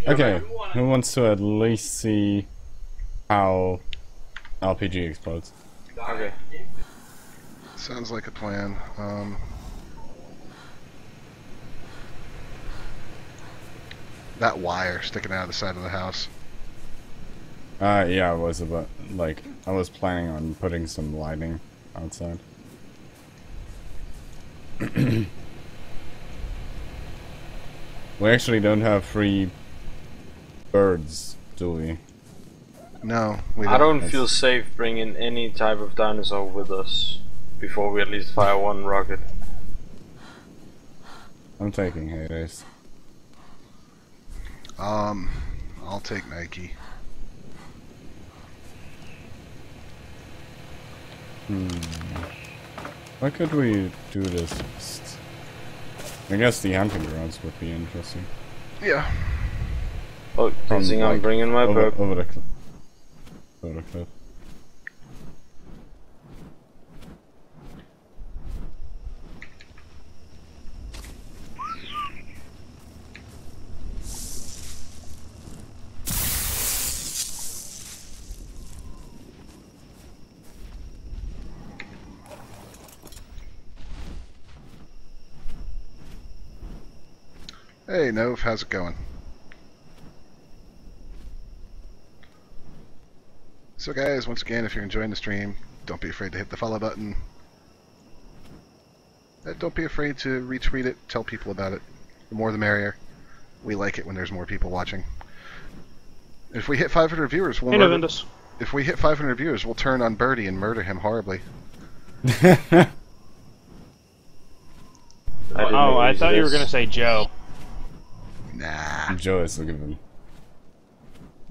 Okay, who wants to at least see how RPG explodes? Okay. Sounds like a plan. That wire sticking out of the side of the house. Yeah, I was I was planning on putting some lighting outside. We actually don't have free birds, do we? No, we don't. I don't feel safe bringing any type of dinosaur with us before we at least fire one rocket. I'm taking Hades. I'll take Nike. Why could we do this first? I guess the hunting grounds would be interesting. Yeah. Oh, From, I'm like, bringing my book. over the cliff. Over the cliff. Hey, Nove, how's it going? So guys, once again, if you're enjoying the stream, don't be afraid to hit the follow button. Don't be afraid to retweet it, tell people about it. The more the merrier. We like it when there's more people watching. If we hit 500 viewers, we'll If we hit 500 viewers, we'll turn on Birdie and murder him horribly. I thought you were gonna say Joe. Nah. Joe is looking at him.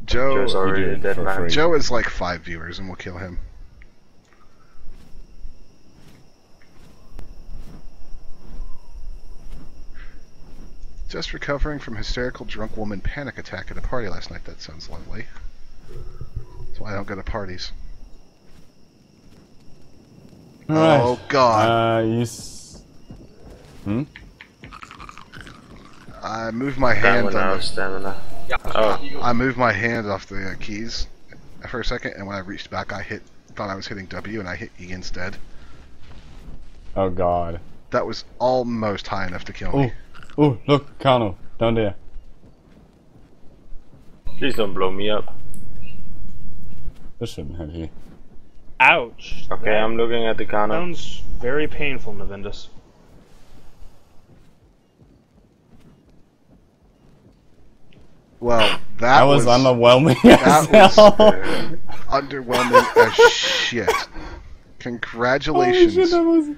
Joe's already a dead man. free. Joe is like 5 viewers and we'll kill him. Just recovering from hysterical drunk woman panic attack at a party last night. That sounds lovely. That's why I don't go to parties. Alright. Oh god. I moved my hand on Stamina. I moved my hand off the keys for a second, and when I reached back, thought I was hitting W, and I hit E instead. Oh god. That was almost high enough to kill me. Oh, look, Kano, down there. Please don't blow me up. This shouldn't have you. Ouch. Okay, That I'm looking at the Kana. sounds very painful, Navindus. Well, That was underwhelming that as hell. was underwhelming as shit. Congratulations. Holy shit,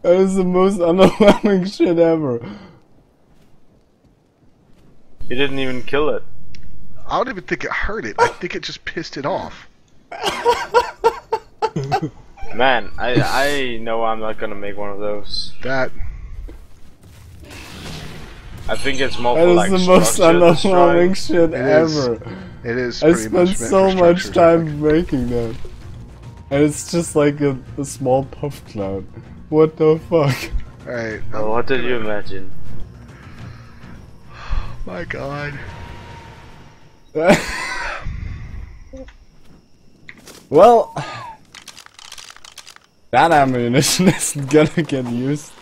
that was the most underwhelming shit ever. You didn't even kill it. I don't even think it hurt it. I think it just pissed it off. Man, I know I'm not gonna make one of those. That I think it's more That for is like the most underwhelming structure shit is. ever. it is. I Pretty spent much meant so for much structures, I think. time making that. And it's just like a small puff cloud. What the fuck? Alright. Oh, what did you imagine? My god. Well, that ammunition isn't gonna get used.